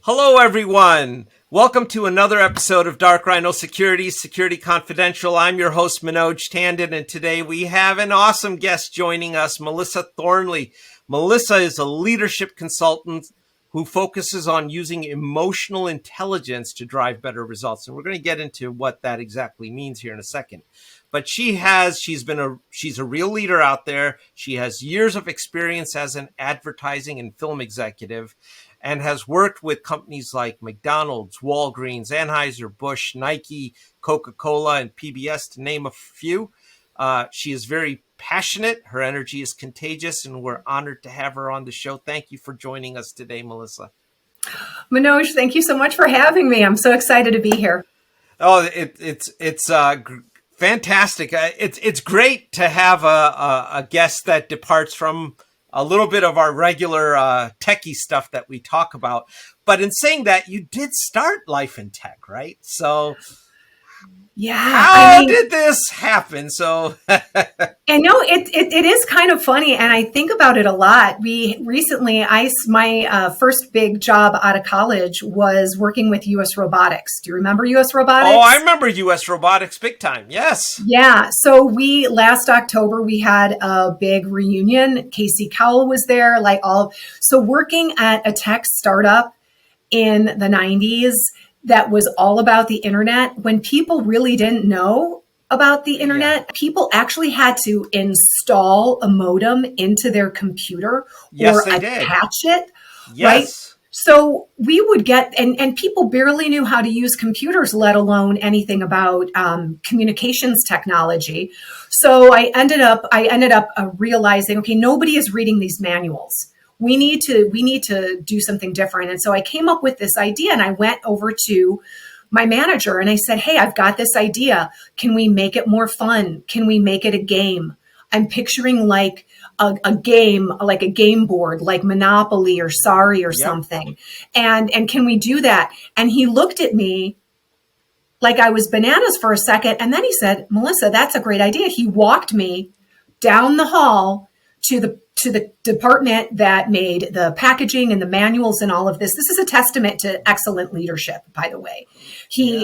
Hello, everyone. Welcome to another episode of Dark Rhino Security Confidential. I'm your host, Manoj Tandon, and today we have an awesome guest joining us, Melissa Thornley. Melissa is a leadership consultant who focuses on using emotional intelligence to drive better results. And we're going to get into what that exactly means here in a second. But she's a real leader out there. She has years of experience as an advertising and film executive, and has worked with companies like McDonald's, Walgreens, Anheuser-Busch, Nike, Coca-Cola, and PBS, to name a few. She is very passionate. Her energy is contagious, and we're honored to have her on the show. Thank you for joining us today, Melissa. Manoj, thank you so much for having me. I'm so excited to be here. Oh, it's fantastic. It's great to have a guest that departs from a little bit of our regular techie stuff that we talk about. But in saying that, you did start life in tech, right? So yeah, how did this happen? So I know it is kind of funny, and I think about it a lot. My first big job out of college was working with U.S. Robotics. Do you remember U.S. Robotics? Oh, I remember U.S. Robotics big time. Yes. Yeah. So last October, we had a big reunion. Casey Cowell was there, so working at a tech startup in the 90s that was all about the internet, when people really didn't know about the internet, people actually had to install a modem into their computer or attach it, right? So we would get, and people barely knew how to use computers, let alone anything about communications technology. So I ended up realizing, okay, nobody is reading these manuals. We need to do something different. And so I came up with this idea, and I went over to my manager and I said, hey, I've got this idea. Can we make it more fun? Can we make it a game? I'm picturing like a game, like a game board, like Monopoly or Sorry or something. And can we do that? And he looked at me like I was bananas for a second. And then he said, Melissa, that's a great idea. He walked me down the hall to the department that made the packaging and the manuals and all of this. This is a testament to excellent leadership, by the way.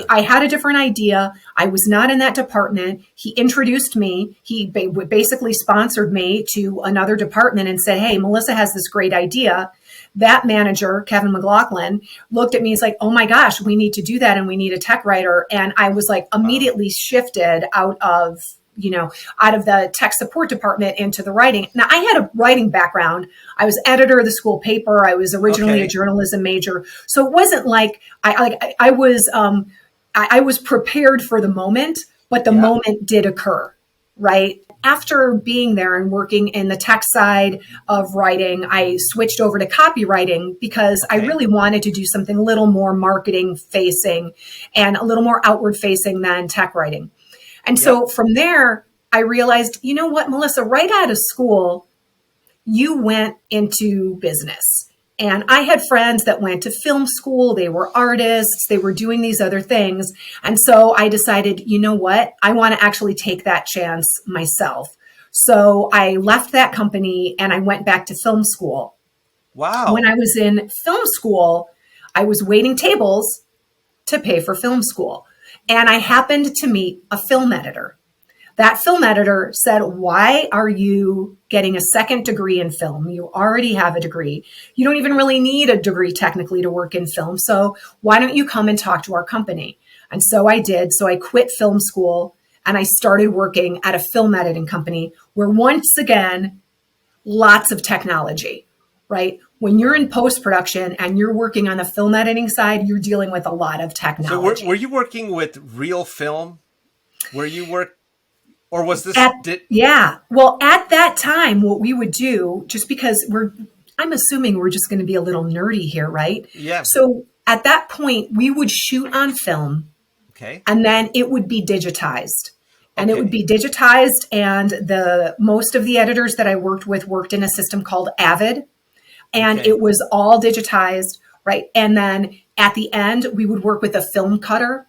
I had a different idea. I was not in that department. He introduced me. He basically sponsored me to another department and said, hey, Melissa has this great idea. That manager, Kevin McLaughlin, looked at me. He's like, oh my gosh, we need to do that. And we need a tech writer. And I was like immediately shifted out of the tech support department into the writing. Now, I had a writing background. I was editor of the school paper. I was originally a journalism major. So it wasn't like I was prepared for the moment, but the moment did occur, right? After being there and working in the tech side of writing, I switched over to copywriting because I really wanted to do something a little more marketing facing and a little more outward facing than tech writing. And so from there, I realized, you know what, Melissa, right out of school, you went into business. And I had friends that went to film school. They were artists. They were doing these other things. And so I decided, you know what, I want to actually take that chance myself. So I left that company and I went back to film school. Wow. When I was in film school, I was waiting tables to pay for film school. And I happened to meet a film editor. That film editor said, why are you getting a second degree in film? You already have a degree. You don't even really need a degree technically to work in film. So why don't you come and talk to our company? And so I did. So I quit film school and I started working at a film editing company where once again, lots of technology, right? When you're in post-production and you're working on the film editing side, you're dealing with a lot of technology. So were you working with real film? Or was this? Well, at that time, what we would do, just because I'm assuming we're just going to be a little nerdy here, right? Yeah. So at that point, we would shoot on film. Okay. And then it would be digitized. And it would be digitized. And most of the editors that I worked with worked in a system called Avid. And it was all digitized, right? And then at the end, we would work with a film cutter,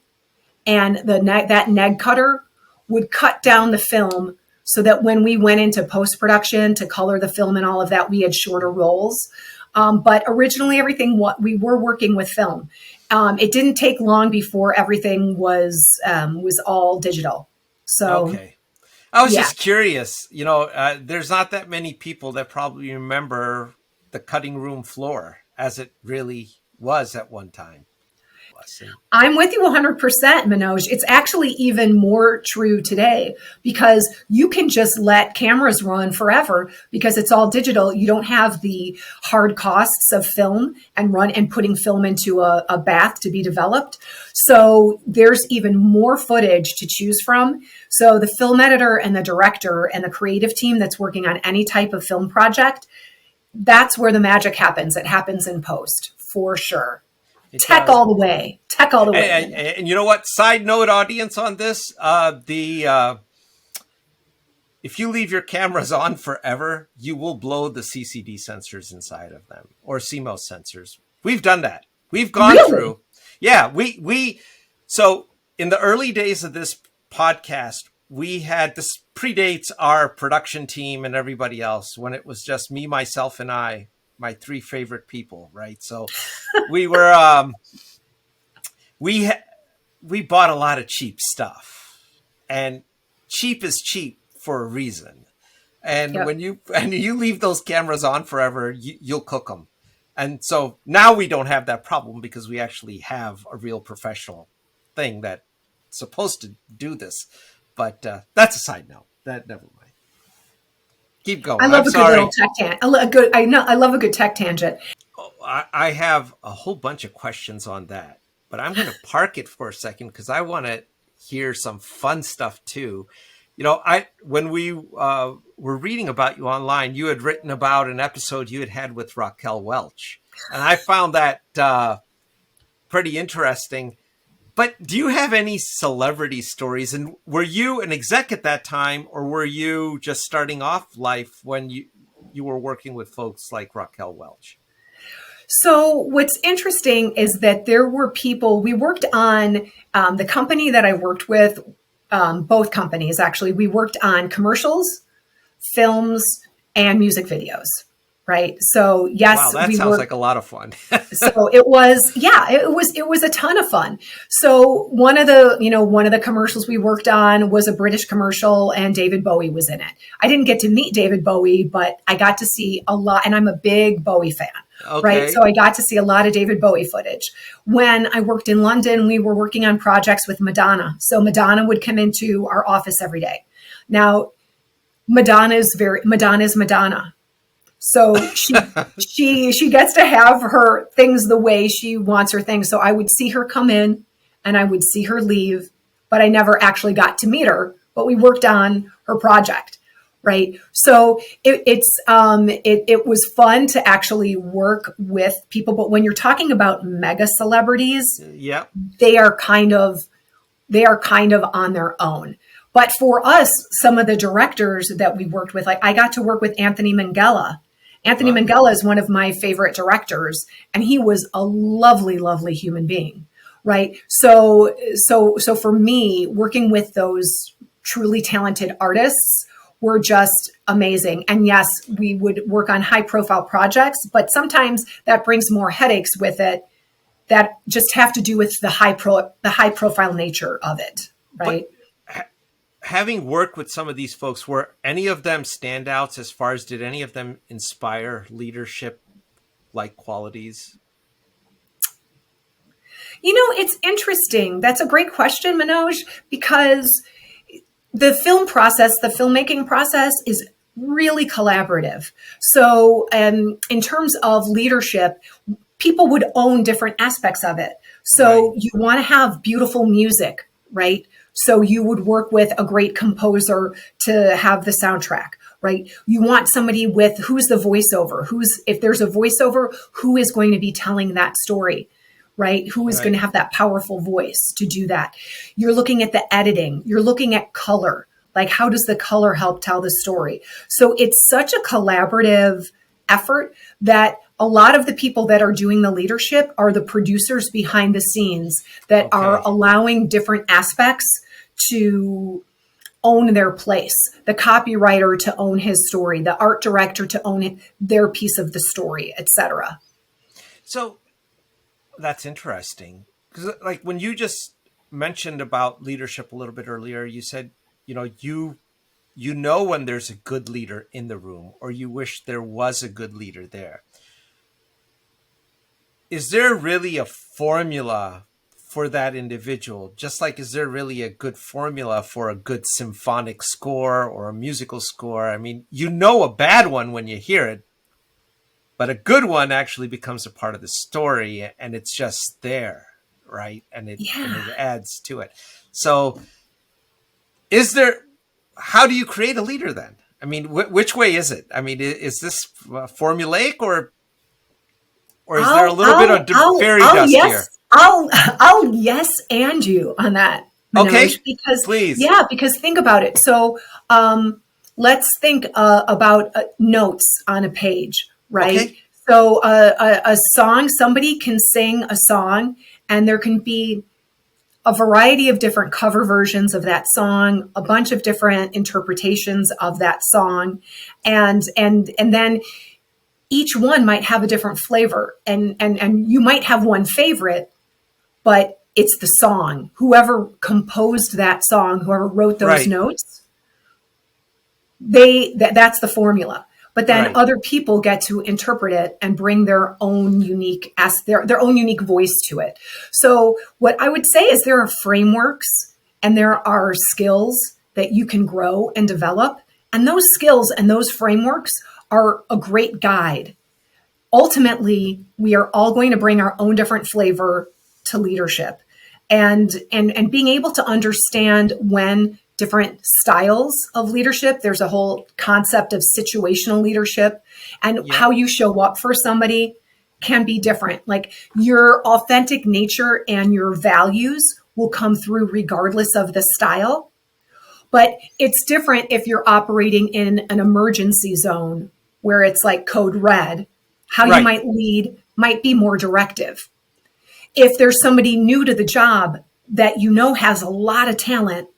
and that neg cutter would cut down the film so that when we went into post-production to color the film and all of that, we had shorter rolls. But originally, everything what we were working with film. It didn't take long before everything was all digital. So Okay. I was yeah. just curious, there's not that many people that probably remember the cutting room floor as it really was at one time. I'm with you 100%, Manoj. It's actually even more true today because you can just let cameras run forever because it's all digital. You don't have the hard costs of film and putting film into a bath to be developed. So there's even more footage to choose from. So the film editor and the director and the creative team that's working on any type of film project, that's where the magic happens. It happens in post for sure. Tech all the way. Tech all the way. And you know what? Side note, audience, on this: if you leave your cameras on forever, you will blow the CCD sensors inside of them or CMOS sensors. We've done that. We've gone through. Yeah, we. So in the early days of this podcast, we had this predates our production team and everybody else when it was just me, myself, and I. My three favorite people, right? So we were we bought a lot of cheap stuff, and cheap is cheap for a reason. And when you leave those cameras on forever, you'll cook them. And so now we don't have that problem because we actually have a real professional thing that's supposed to do this. But that's a side note. That never mind. Keep going. I love a good little tech tangent. I love a good tech tangent. I have a whole bunch of questions on that, but I'm going to park it for a second because I want to hear some fun stuff too. When we were reading about you online, you had written about an episode you had with Raquel Welch, and I found that pretty interesting. But do you have any celebrity stories? And were you an exec at that time, or were you just starting off life when you were working with folks like Raquel Welch? So what's interesting is that there were people, we worked on the company that I worked with, both companies actually, we worked on commercials, films, and music videos. Right. So yes, wow, that sounds like a lot of fun. So it was a ton of fun. So one of the commercials we worked on was a British commercial and David Bowie was in it. I didn't get to meet David Bowie, but I got to see a lot, and I'm a big Bowie fan. Okay. Right. So I got to see a lot of David Bowie footage. When I worked in London, we were working on projects with Madonna. So Madonna would come into our office every day. Now, Madonna is Madonna. So she gets to have her things the way she wants her things. So I would see her come in and I would see her leave, but I never actually got to meet her, but we worked on her project. Right. So it was fun to actually work with people. But when you're talking about mega celebrities, they are kind of on their own. But for us, some of the directors that we worked with, like I got to work with Anthony Minghella. Anthony Minghella is one of my favorite directors, and he was a lovely, lovely human being. Right. So for me, working with those truly talented artists were just amazing. And yes, we would work on high profile projects, but sometimes that brings more headaches with it that just have to do with the high profile nature of it. Right. But having worked with some of these folks, were any of them standouts as far as did any of them inspire leadership like qualities? It's interesting. That's a great question, Manoj, because the filmmaking process is really collaborative. So in terms of leadership, people would own different aspects of it. So you want to have beautiful music, right? So you would work with a great composer to have the soundtrack, right? You want somebody with who's the voiceover, if there's a voiceover, who is going to be telling that story, right? Who is going to have that powerful voice to do that? You're looking at the editing, you're looking at color, like how does the color help tell the story? So it's such a collaborative effort that a lot of the people that are doing the leadership are the producers behind the scenes that are allowing different aspects to own their place, the copywriter to own his story, the art director to own their piece of the story, etc. So that's interesting, because like when you just mentioned about leadership a little bit earlier, you said, you know when there's a good leader in the room, or you wish there was a good leader there. Is there really a formula for that individual? Just like, is there really a good formula for a good symphonic score or a musical score? I mean, you know a bad one when you hear it, but a good one actually becomes a part of the story, and it's just there, right? And it adds to it. So how do you create a leader then? I mean, which way is it? I mean, is this formulaic, or is there a little bit of fairy dust here? I'll yes and you on that, Manoj, okay, because please. Yeah, because think about it. So let's think about notes on a page, right? Okay. So a song, somebody can sing a song, and there can be a variety of different cover versions of that song, a bunch of different interpretations of that song, and then each one might have a different flavor, and you might have one favorite, but it's the song. Whoever composed that song, whoever wrote those notes, that's the formula. But then other people get to interpret it and bring their own unique their own unique voice to it. So what I would say is there are frameworks and there are skills that you can grow and develop. And those skills and those frameworks are a great guide. Ultimately, we are all going to bring our own different flavor to leadership, and being able to understand when different styles of leadership. There's a whole concept of situational leadership, and how you show up for somebody can be different. Like your authentic nature and your values will come through regardless of the style. But it's different if you're operating in an emergency zone where it's like code red. How you might lead might be more directive. If there's somebody new to the job that you know has a lot of talent,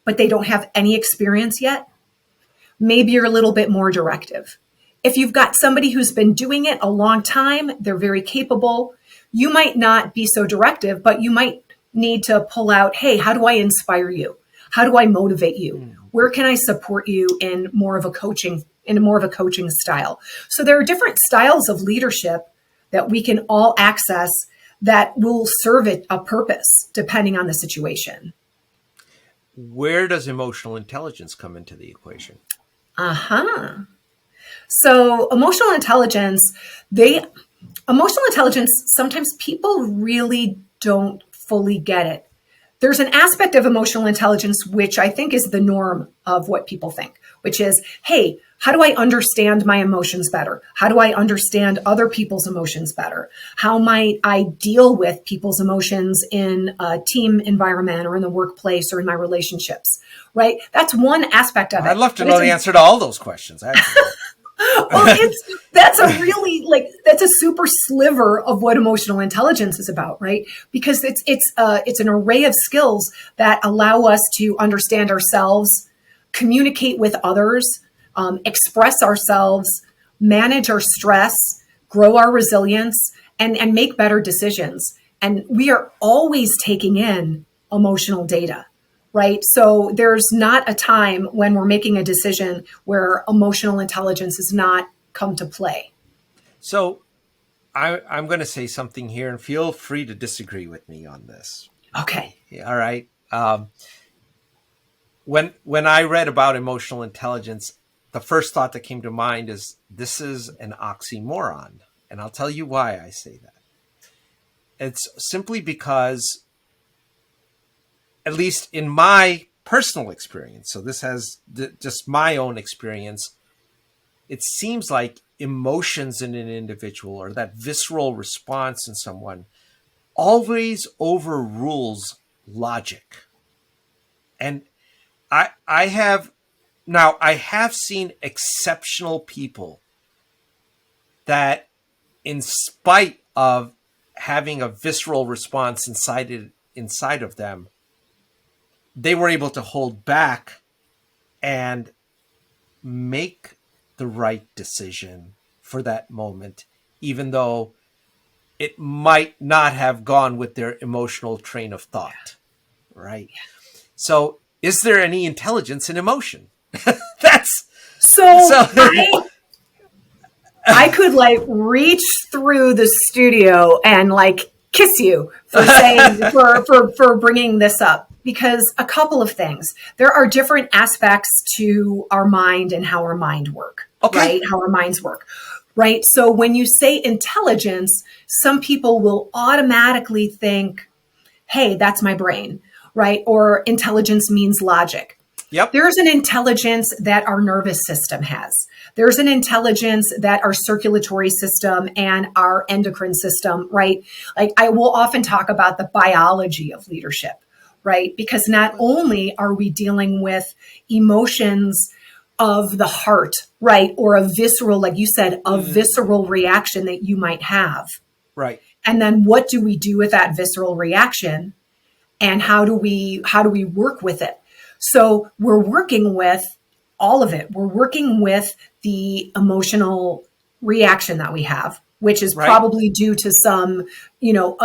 but they don't have any experience yet, maybe you're a little bit more directive. If you've got somebody who's been doing it a long time, they're very capable, you might not be so directive, but you might need to pull out, hey, how do I inspire you? How do I motivate you? Where can I support you in more of a coaching style? So there are different styles of leadership that we can all access that will serve it a purpose depending on the situation. Where does emotional intelligence come into the equation? So emotional intelligence, sometimes people really don't fully get it. There's an aspect of emotional intelligence which I think is the norm of what people think, which is, hey, how do I understand my emotions better? How do I understand other people's emotions better? How might I deal with people's emotions in a team environment or in the workplace or in my relationships, right? That's one aspect of it. I'd love to know the answer to all those questions, actually. Well, that's a super sliver of what emotional intelligence is about, right? Because it's an array of skills that allow us to understand ourselves, communicate with others, express ourselves, manage our stress, grow our resilience, and make better decisions. And we are always taking in emotional data. Right. So there's not a time when we're making a decision where emotional intelligence has not come to play. So I'm going to say something here, and feel free to disagree with me on this. Okay. All right. When I read about emotional intelligence, the first thought that came to mind is this is an oxymoron. And I'll tell you why I say that. It's simply because, at least in my personal experience, so this has just my own experience, it seems like emotions in an individual, or that visceral response in someone, always overrules logic. And I have seen exceptional people that, in spite of having a visceral response inside of them, they were able to hold back and make the right decision for that moment, even though it might not have gone with their emotional train of thought, right? So is there any intelligence in emotion? That's So so. I could like reach through the studio and like kiss you for saying for bringing this up, because a couple of things. There are different aspects to our mind and how our mind work, Okay. right? How our minds work. Right. So when you say intelligence, some people will automatically think, hey, that's my brain, right? Or intelligence means logic. Yep. There's an intelligence that our nervous system has. There's an intelligence that our circulatory system and our endocrine system, right? Like I will often talk about the biology of leadership, right? Because not only are we dealing with emotions of the heart, right? Or a visceral, like you said, a visceral reaction that you might have. Right. And then what do we do with that visceral reaction? And how do we work with it? So we're working with all of it. We're working with the emotional reaction that we have, which is probably due to some,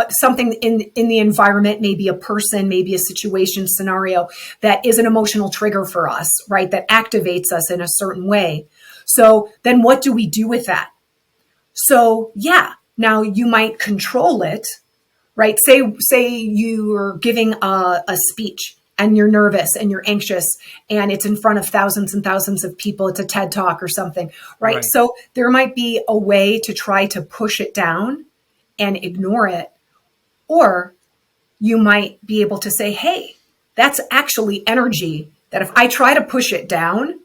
something in the environment, maybe a person, maybe a situation, scenario that is an emotional trigger for us, right? That activates us in a certain way. So then what do we do with that? So yeah, now you might control it, right? Say you're giving a speech and you're nervous and you're anxious and it's in front of thousands and thousands of people. It's a TED Talk or something, right? So there might be a way to try to push it down and ignore it. Or you might be able to say, hey, that's actually energy that if I try to push it down,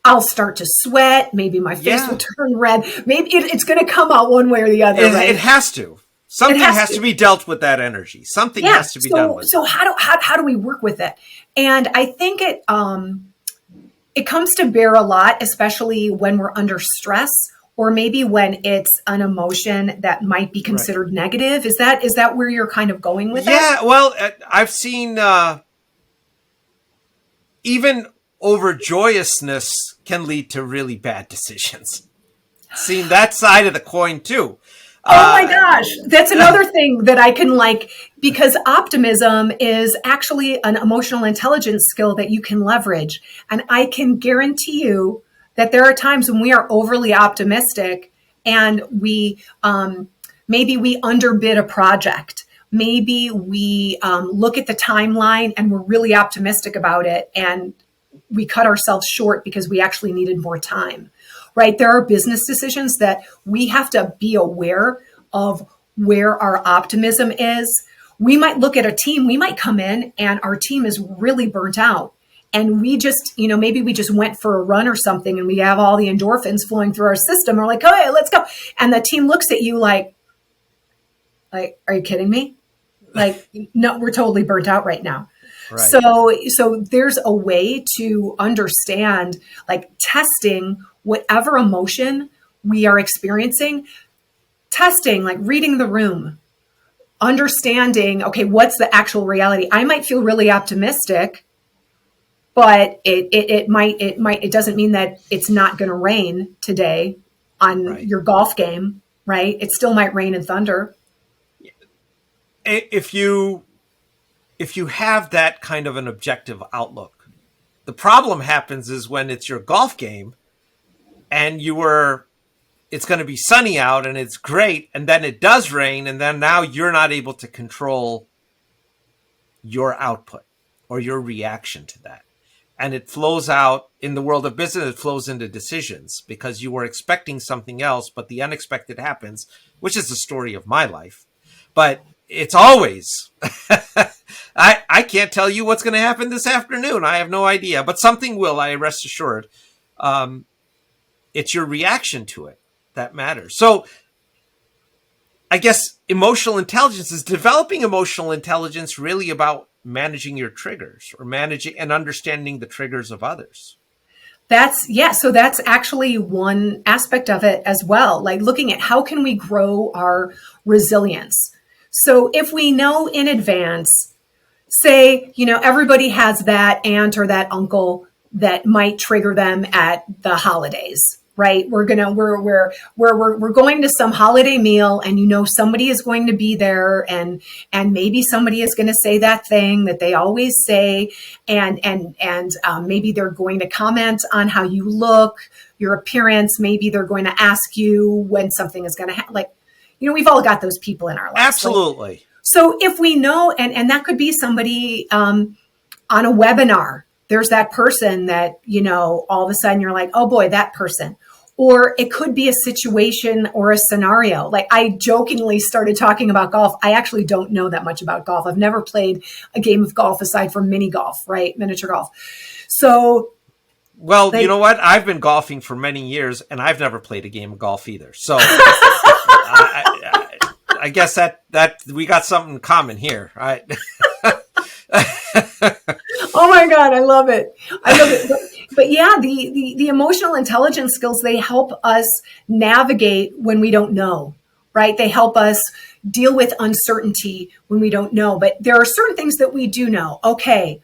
I'll start to sweat. Maybe my face will turn red. Maybe it's going to come out one way or the other. It has to. Something has to be dealt with that energy. Something has to be done with it. So how do we work with it? And I think it comes to bear a lot, especially when we're under stress, or maybe when it's an emotion that might be considered negative. Is that where you're kind of going with that? Yeah. Well, I've seen even overjoyousness can lead to really bad decisions. Seen that side of the coin too. Oh my gosh. That's another thing that I can because optimism is actually an emotional intelligence skill that you can leverage. And I can guarantee you that there are times when we are overly optimistic and we, maybe we underbid a project. Maybe we look at the timeline and we're really optimistic about it and we cut ourselves short because we actually needed more time. Right? There are business decisions that we have to be aware of where our optimism is. We might look at a team, we might come in and our team is really burnt out. And we just, maybe we just went for a run or something and we have all the endorphins flowing through our system. We're like, okay, let's go. And the team looks at you like, are you kidding me? Like, no, we're totally burnt out right now. Right. So there's a way to understand, testing whatever emotion we are experiencing, testing, reading the room, understanding, okay, what's the actual reality? I might feel really optimistic, but it doesn't mean that it's not going to rain today on your golf game, right? It still might rain and thunder. If you have that kind of an objective outlook, the problem happens is when it's your golf game and it's going to be sunny out and it's great, and then it does rain, and then now you're not able to control your output or your reaction to that. And it flows out in the world of business, it flows into decisions because you were expecting something else, but the unexpected happens, which is the story of my life. But it's always, I can't tell you what's going to happen this afternoon. I have no idea, but something will, I rest assured. It's your reaction to it that matters. So I guess emotional intelligence is developing emotional intelligence really about managing your triggers or managing and understanding the triggers of others. So that's actually one aspect of it as well. Looking at how can we grow our resilience. So if we know in advance, say, everybody has that aunt or that uncle that might trigger them at the holidays, right? We're going to some holiday meal, and somebody is going to be there, and maybe somebody is going to say that thing that they always say, and maybe they're going to comment on how you look, your appearance. Maybe they're going to ask you when something is going to happen. We've all got those people in our lives. Absolutely. So if we know, and that could be somebody on a webinar, there's that person that, all of a sudden you're like, oh boy, that person. Or it could be a situation or a scenario. Like, I jokingly started talking about golf. I actually don't know that much about golf. I've never played a game of golf aside from mini golf, right? Miniature golf. So, well, you know what? I've been golfing for many years, and I've never played a game of golf either. So I guess that we got something in common here, right? Oh my God, I love it. But yeah, the emotional intelligence skills, they help us navigate when we don't know, right? They help us deal with uncertainty when we don't know. But there are certain things that we do know. Okay,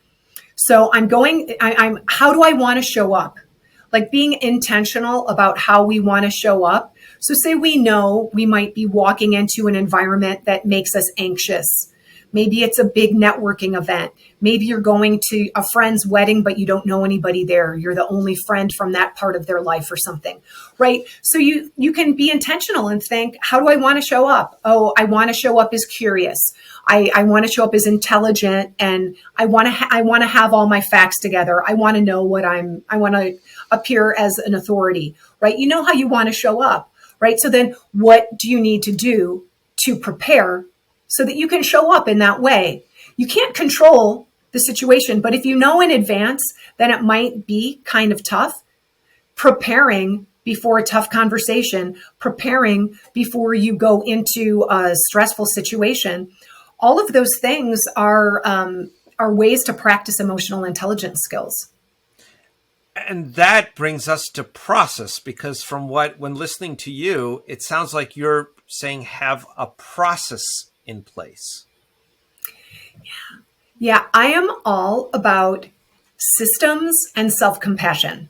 so how do I want to show up? Like, being intentional about how we want to show up. So say we know we might be walking into an environment that makes us anxious. Maybe it's a big networking event. Maybe you're going to a friend's wedding, but you don't know anybody there. You're the only friend from that part of their life or something, right? So you can be intentional and think, how do I want to show up? Oh, I want to show up as curious. I want to show up as intelligent, and I want to have all my facts together. I want to know I want to appear as an authority, right? You know how you want to show up, right? So then what do you need to do to prepare so that you can show up in that way? You can't control the situation, but if you know in advance that it might be kind of tough, preparing before a tough conversation, preparing before you go into a stressful situation, all of those things are ways to practice emotional intelligence skills. And that brings us to process, because when listening to you, it sounds like you're saying have a process in place. Yeah, I am all about systems and self-compassion.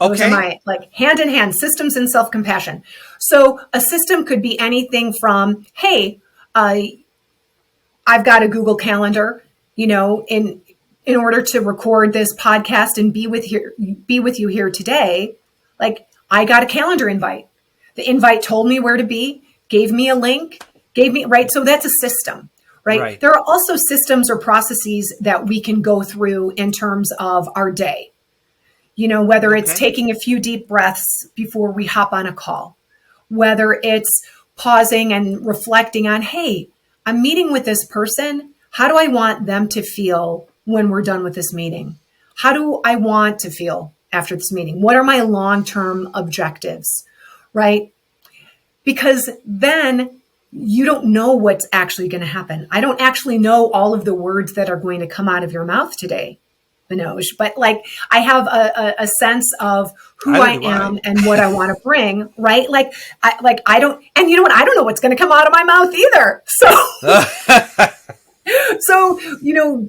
Those are my, hand in hand, systems and self-compassion. So a system could be anything from, hey, I've got a Google Calendar, in order to record this podcast and be with you here today. Like, I got a calendar invite. The invite told me where to be, gave me a link, right? So that's a system, right? There are also systems or processes that we can go through in terms of our day. Whether it's taking a few deep breaths before we hop on a call, whether it's pausing and reflecting on, hey, I'm meeting with this person. How do I want them to feel when we're done with this meeting? How do I want to feel after this meeting? What are my long-term objectives, right? Because then you don't know what's actually going to happen. I don't actually know all of the words that are going to come out of your mouth today, Manoj, but I have a sense of who I am and what I want to bring, right? I don't, and you know what? I don't know what's going to come out of my mouth either. So,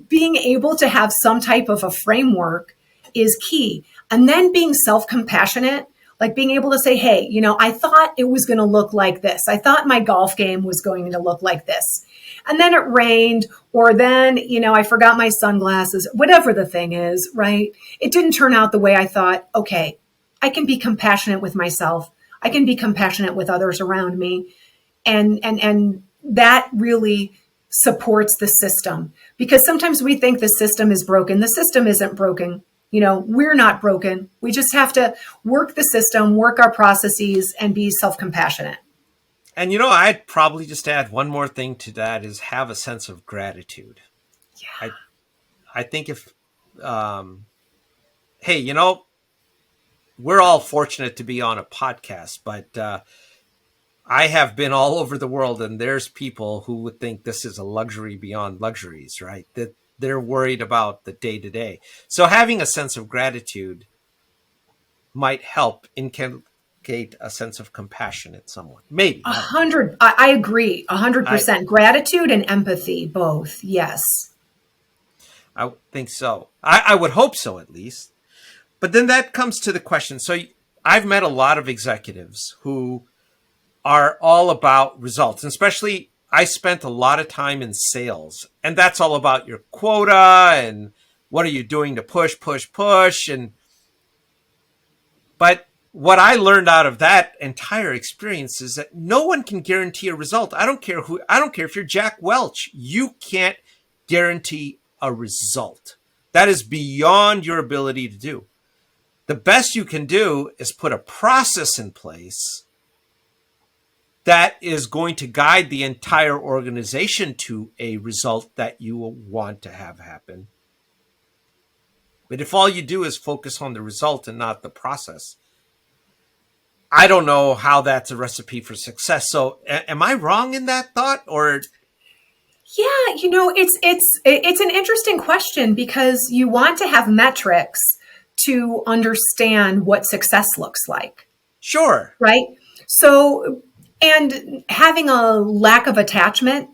being able to have some type of a framework is key. And then being self-compassionate, like being able to say, hey, I thought it was going to look like this. I thought my golf game was going to look like this. And then it rained, or then, I forgot my sunglasses, whatever the thing is, right? It didn't turn out the way I thought. Okay, I can be compassionate with myself. I can be compassionate with others around me. And that really supports the system, because sometimes we think the system is broken. The system isn't broken. We're not broken. We just have to work the system, work our processes, and be self-compassionate. And, I'd probably just add one more thing to that, is have a sense of gratitude. Yeah. I think if, hey, we're all fortunate to be on a podcast, but I have been all over the world, and there's people who would think this is a luxury beyond luxuries, right? That they're worried about the day-to-day. So having a sense of gratitude might help inculcate a sense of compassion in someone. Maybe. I agree. 100%. Gratitude and empathy, both. Yes. I think so. I would hope so, at least. But then that comes to the question. So I've met a lot of executives who are all about results, and especially I spent a lot of time in sales, and that's all about your quota and what are you doing to push. But what I learned out of that entire experience is that no one can guarantee a result. I don't care if you're Jack Welch, you can't guarantee a result. That is beyond your ability to do. The best you can do is put a process in place that is going to guide the entire organization to a result that you will want to have happen. But if all you do is focus on the result and not the process, I don't know how that's a recipe for success. So am I wrong in that thought? Or Yeah, it's an interesting question because you want to have metrics to understand what success looks like. Sure. Right? So, and having a lack of attachment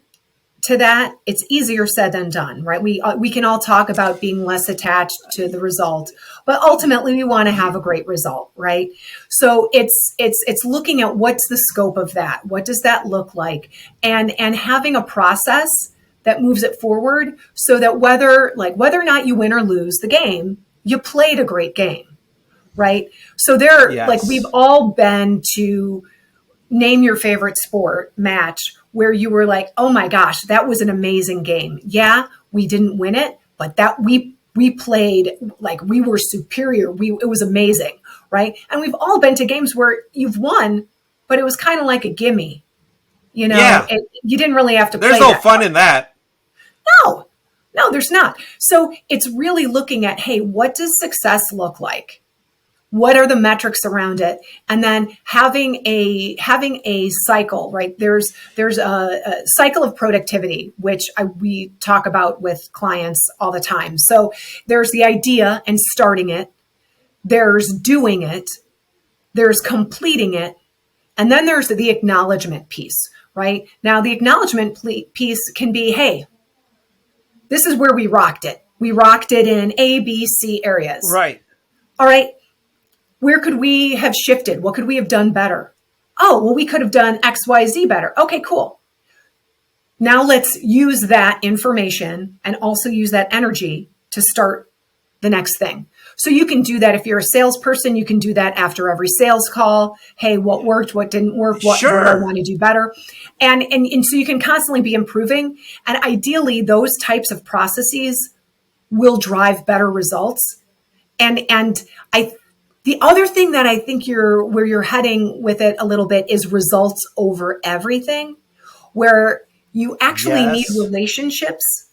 to that, it's easier said than done, right? We can all talk about being less attached to the result, but ultimately we want to have a great result, right? So it's looking at what's the scope of that, what does that look like, and having a process that moves it forward so that whether or not you win or lose the game, you played a great game, right? So Yes. we've all been to name your favorite sport match where you were like, oh my gosh, that was an amazing game. Yeah, we didn't win it, but that we played like we were superior. It was amazing, right? And we've all been to games where you've won, but it was kind of like a gimme. Yeah. You didn't really have to There's play no that fun hard. in that. No, there's not. So it's really looking at, hey, what does success look like? What are the metrics around it? And then having a cycle, right? There's a cycle of productivity, which we talk about with clients all the time. So there's the idea and starting it. There's doing it. There's completing it. And then there's the acknowledgement piece, right? Now, the acknowledgement piece can be, hey, this is where we rocked it. We rocked it in A, B, C areas. Right. All right. Where could we have shifted? What could we have done better? Oh, well, we could have done X, Y, Z better. Okay, cool. Now let's use that information and also use that energy to start the next thing. So you can do that if you're a salesperson. You can do that after every sales call. Hey, what worked? What didn't work? What do I want to do better? And so you can constantly be improving. And ideally, those types of processes will drive better results. The other thing that I think where you're heading with it a little bit is results over everything, where you actually need relationships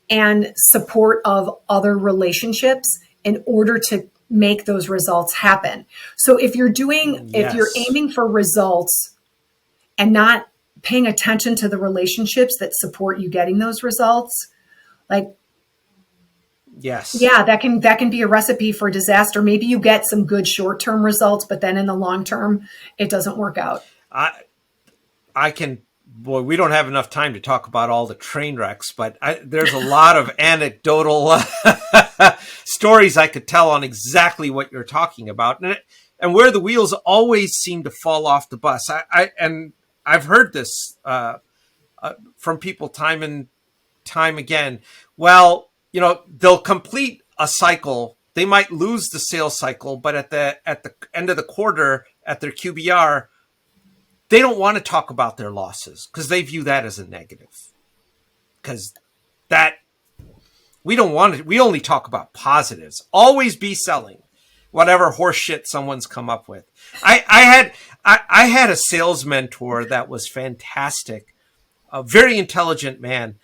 and support of other relationships in order to make those results happen. So if you're aiming for results and not paying attention to the relationships that support you getting those results, Yes. yeah, that can be a recipe for disaster. Maybe you get some good short-term results, but then in the long term, it doesn't work out. We don't have enough time to talk about all the train wrecks, but there's a lot of anecdotal stories I could tell on exactly what you're talking about, and where the wheels always seem to fall off the bus. I've heard this from people time and time again. Well, they'll complete a cycle. They might lose the sales cycle, but at the end of the quarter, at their QBR, they don't want to talk about their losses because they view that as a negative. Because we don't want it. We only talk about positives. Always be selling whatever horse shit someone's come up with. I had a sales mentor that was fantastic, a very intelligent man.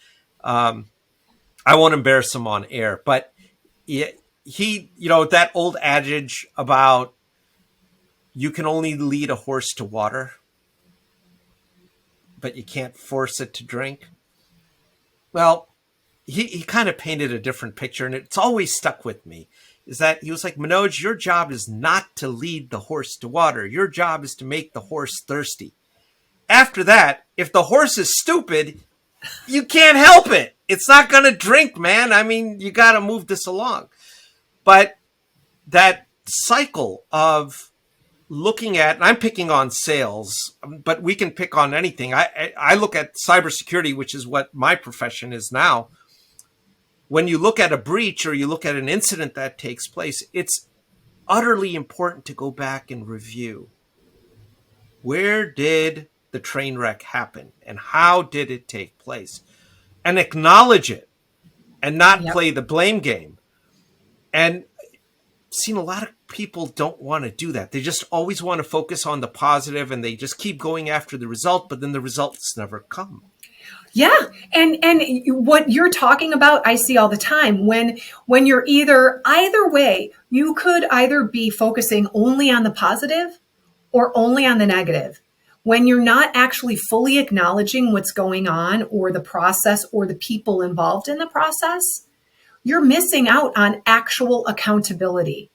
I won't embarrass him on air, but he that old adage about you can only lead a horse to water, but you can't force it to drink. Well, he kind of painted a different picture, and it's always stuck with me, is that he was like, Manoj, your job is not to lead the horse to water. Your job is to make the horse thirsty. After that, if the horse is stupid, You can't help it. It's not going to drink, man. I mean, you got to move this along. But that cycle of looking at, and I'm picking on sales, but we can pick on anything. I look at cybersecurity, which is what my profession is now. When you look at a breach or you look at an incident that takes place, it's utterly important to go back and review. Where did the train wreck happen and how did it take place? And acknowledge it and not play the blame game. And I've seen a lot of people don't want to do that. They just always want to focus on the positive and they just keep going after the result, but then the results never come. Yeah. And what you're talking about, I see all the time when you're either way, you could either be focusing only on the positive or only on the negative. When you're not actually fully acknowledging what's going on or the process or the people involved in the process, you're missing out on actual accountability,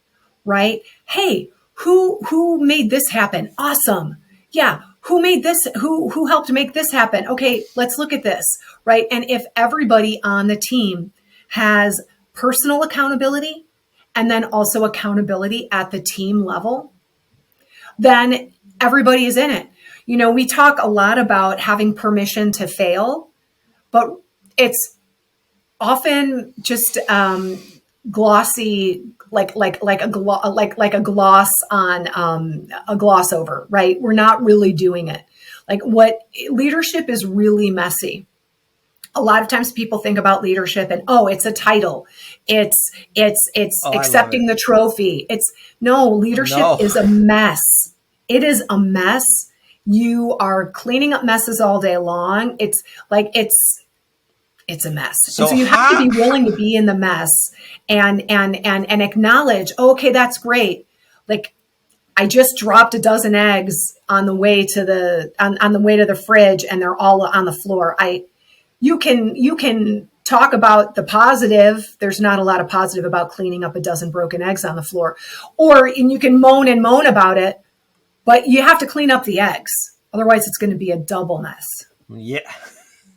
right? Hey, who made this happen? Awesome. Yeah. Who made this? Who helped make this happen? Okay, let's look at this, right? And if everybody on the team has personal accountability and then also accountability at the team level, then everybody is in it. You know, we talk a lot about having permission to fail, but it's often just glossy, like a gloss on a gloss over, right? We're not really doing it. Like what leadership is really messy. A lot of times people think about leadership and, oh, it's a title. It's accepting the trophy. Leadership is a mess. It is a mess. You are cleaning up messes all day long. It's a mess. So you have to be willing to be in the mess and acknowledge, oh, okay, that's great. Like I just dropped a dozen eggs on the way to the fridge and they're all on the floor. You can talk about the positive. There's not a lot of positive about cleaning up a dozen broken eggs on the floor. And you can moan about it, but you have to clean up the eggs. Otherwise it's going to be a double mess. Yeah.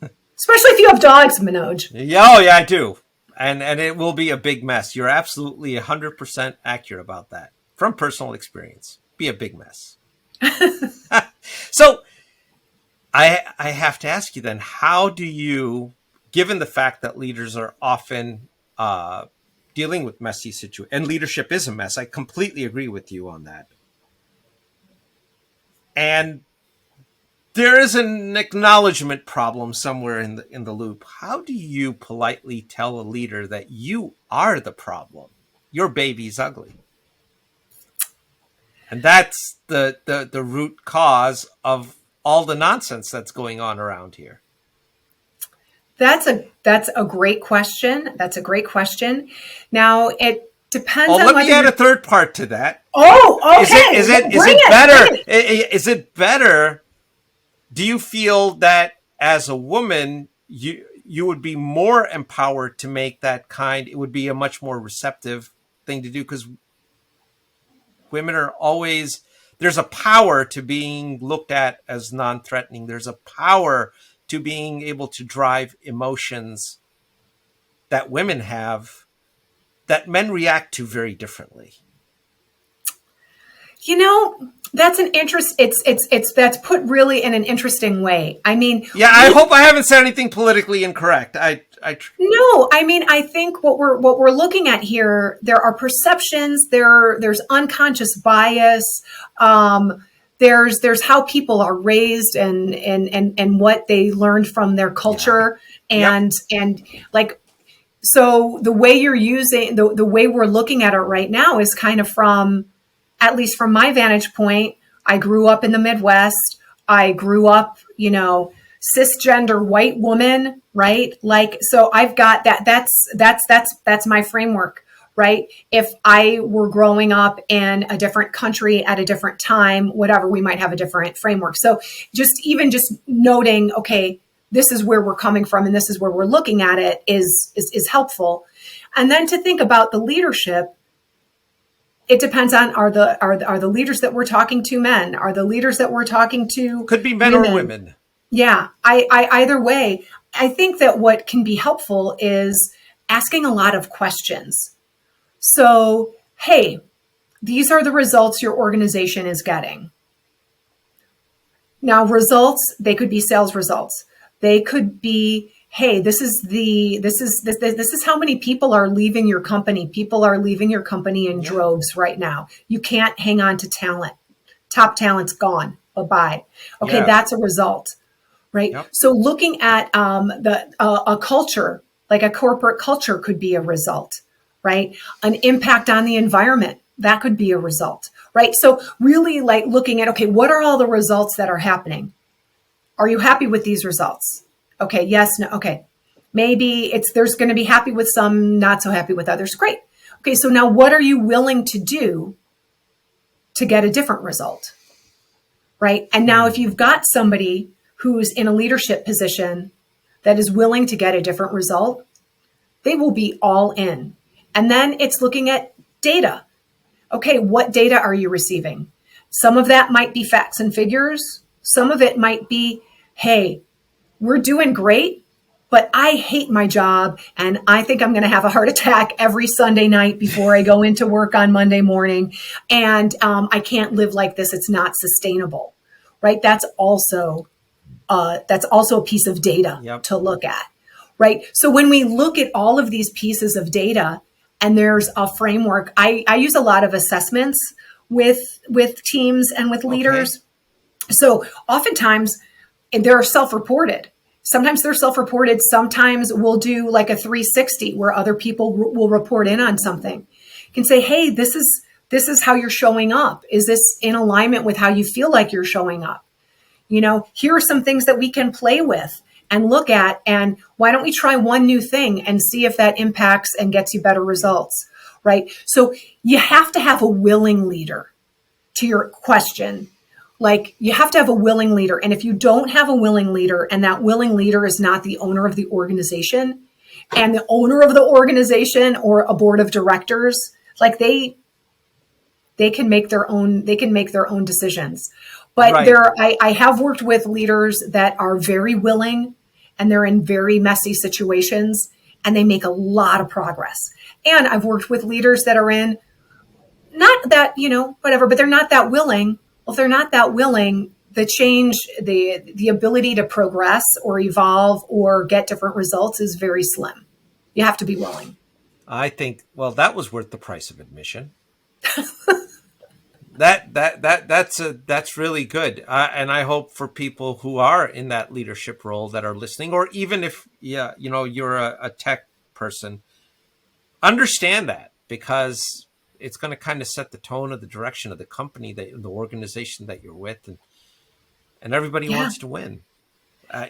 Especially if you have dogs, Manoj. Oh, yeah, I do. And it will be a big mess. You're absolutely 100% accurate about that. From personal experience. Be a big mess. So I have to ask you then, how do you, given the fact that leaders are often dealing with messy situations, and leadership is a mess, I completely agree with you on that. And there is an acknowledgement problem somewhere in the loop. How do you politely tell a leader that you are the problem? Your baby's ugly. And that's the root cause of all the nonsense that's going on around here. That's a great question. That's a great question. Now it depends on let me add a third part to that. Oh, okay. Is it better? Is it better? Do you feel that as a woman, you would be more empowered to make that kind? It would be a much more receptive thing to do because women are always, there's a power to being looked at as non-threatening. There's a power to being able to drive emotions that women have that men react to very differently. You know, that's an interest. That's put really in an interesting way. I mean, yeah, I hope I haven't said anything politically incorrect. No, I mean, I think what we're looking at here, there are perceptions, there's unconscious bias, there's how people are raised and what they learned from their culture, and like. So the way you're using the way we're looking at it right now is kind of from, at least from my vantage point, I grew up in the Midwest. I grew up, cisgender white woman, right? Like, so I've got that. That's my framework, right? If I were growing up in a different country at a different time, whatever, we might have a different framework. So just noting, okay, this is where we're coming from and this is where we're looking at it is helpful. And then to think about the leadership, it depends on are the leaders that we're talking to men? Are the leaders that we're talking to could be men or women? Yeah, I either way, I think that what can be helpful is asking a lot of questions. So, hey, these are the results your organization is getting. Now, results, they could be sales results. They could be, hey, this is how many people are leaving your company. People are leaving your company in droves right now. You can't hang on to talent. Top talent's gone. Bye-bye. Okay, that's a result, right? Yep. So looking at a culture, like a corporate culture could be a result, right? An impact on the environment, that could be a result, right? So really like looking at, okay, what are all the results that are happening? Are you happy with these results? Okay, yes, no, okay. Maybe there's going to be happy with some, not so happy with others. Great. Okay, so now what are you willing to do to get a different result? Right? And now if you've got somebody who's in a leadership position that is willing to get a different result, they will be all in. And then it's looking at data. Okay, what data are you receiving? Some of that might be facts and figures. Some of it might be, hey, we're doing great, but I hate my job and I think I'm going to have a heart attack every Sunday night before I go into work on Monday morning. And I can't live like this. It's not sustainable, right? That's also a piece of data to look at, right? So when we look at all of these pieces of data and there's a framework, I use a lot of assessments with teams and with leaders. Okay. So oftentimes they're self-reported. Sometimes they're self-reported. Sometimes we'll do like a 360 where other people will report in on something. You can say, hey, this is how you're showing up. Is this in alignment with how you feel like you're showing up? You know, here are some things that we can play with and look at. And why don't we try one new thing and see if that impacts and gets you better results, right? So you have to have a willing leader, to your question. Like you have to have a willing leader. And if you don't have a willing leader and that willing leader is not the owner of the organization and the owner of the organization or a board of directors, like they can make their own decisions. But right. I have worked with leaders that are very willing and they're in very messy situations and they make a lot of progress. And I've worked with leaders that are in not that, whatever, but they're not that willing. Well, if they're not that willing, the change, the ability to progress or evolve or get different results is very slim. You have to be willing. I think, well, that was worth the price of admission. That's really good. And I hope for people who are in that leadership role that are listening, or even if, you're a tech person, understand that because it's going to kind of set the tone of the direction of the company, the organization that you're with, and everybody wants to win.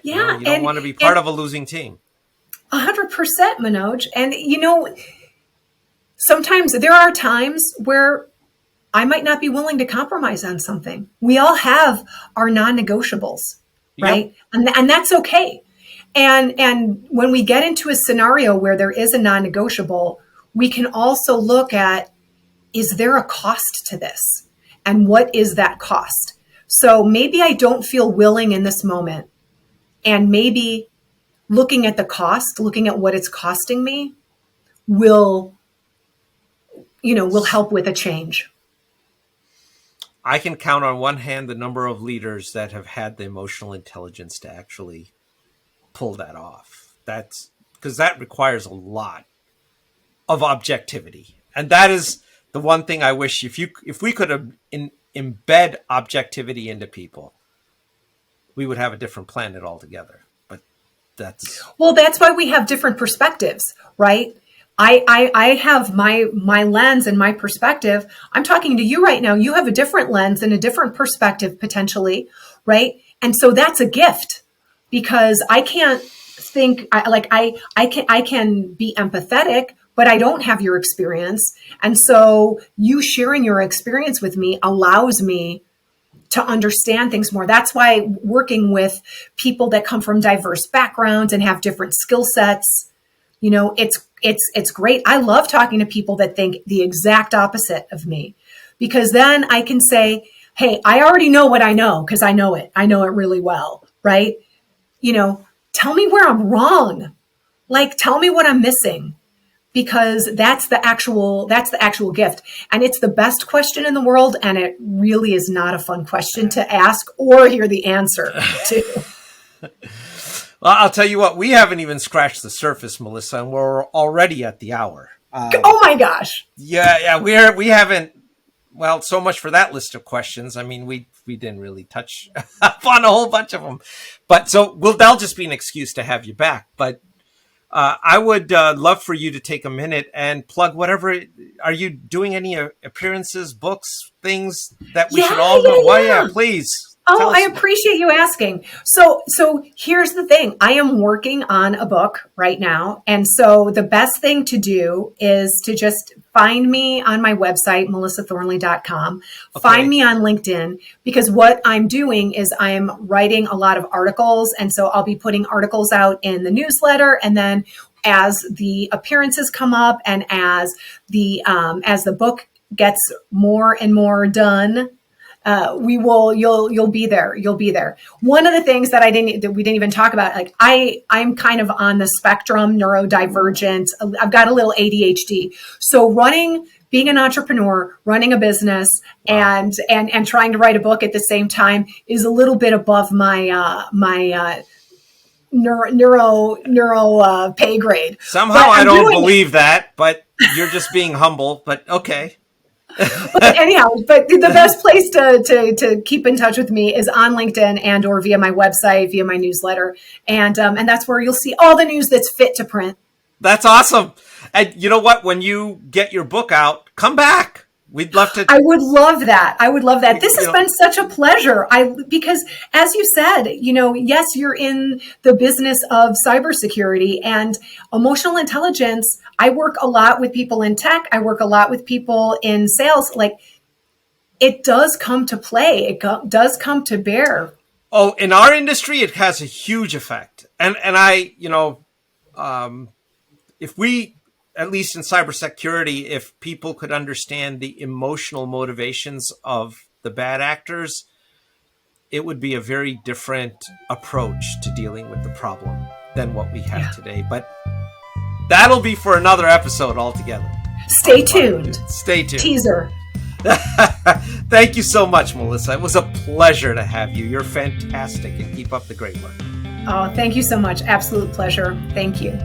You don't want to be part of a losing team. 100%, Manoj. And, sometimes there are times where I might not be willing to compromise on something. We all have our non-negotiables, right? Yep. And that's okay. And when we get into a scenario where there is a non-negotiable, we can also look at, is there a cost to this? And what is that cost? So maybe I don't feel willing in this moment. And maybe looking at the cost, looking at what it's costing me will help with a change. I can count on one hand the number of leaders that have had the emotional intelligence to actually pull that off. That's because that requires a lot of objectivity. And that is the one thing I wish if we could embed objectivity into people, we would have a different planet altogether. But that's why we have different perspectives, right? I have my lens and my perspective. I'm talking to you right now. You have a different lens and a different perspective potentially, right? And so that's a gift because I can't think I can be empathetic, but I don't have your experience. And so you sharing your experience with me allows me to understand things more. That's why working with people that come from diverse backgrounds and have different skill sets, it's great. I love talking to people that think the exact opposite of me, because then I can say, hey, I already know what I know because I know it. I know it really well, right? tell me where I'm wrong. Like, tell me what I'm missing, because that's the actual gift. And it's the best question in the world. And it really is not a fun question to ask or hear the answer to. Well, I'll tell you what, we haven't even scratched the surface, Melissa, and we're already at the hour. Oh my gosh. Yeah, we haven't. Well, so much for that list of questions. I mean, we didn't really touch upon a whole bunch of them, but that'll just be an excuse to have you back. But I would love for you to take a minute and plug whatever. Are you doing any appearances, books, things that we should all know? Why, yeah, please. Oh, I appreciate you asking. So here's the thing. I am working on a book right now. And so the best thing to do is to just find me on my website, melissathornley.com. Okay. Find me on LinkedIn, because what I'm doing is I am writing a lot of articles. And so I'll be putting articles out in the newsletter. And then as the appearances come up and as the book gets more and more done, you'll be there. You'll be there. One of the things that we didn't even talk about, like I'm kind of on the spectrum, neurodivergent. I've got a little ADHD. So being an entrepreneur, running a business, and trying to write a book at the same time is a little bit above my neuro pay grade. Somehow I don't believe that, but you're just being humble. But okay. But anyhow, the best place to keep in touch with me is on LinkedIn and or via my website, via my newsletter. And that's where you'll see all the news that's fit to print. That's awesome. And you know what? When you get your book out, come back. We'd love to. I would love that. This has been such a pleasure. Because as you said, yes, you're in the business of cybersecurity and emotional intelligence. I work a lot with people in tech. I work a lot with people in sales. Like, it does come to play. It does come to bear. Oh, in our industry, it has a huge effect. And if we, at least in cybersecurity, if people could understand the emotional motivations of the bad actors, it would be a very different approach to dealing with the problem than what we have today. But that'll be for another episode altogether. Stay tuned. Stay tuned. Teaser. Thank you so much, Melissa. It was a pleasure to have you. You're fantastic, and keep up the great work. Oh, thank you so much. Absolute pleasure. Thank you.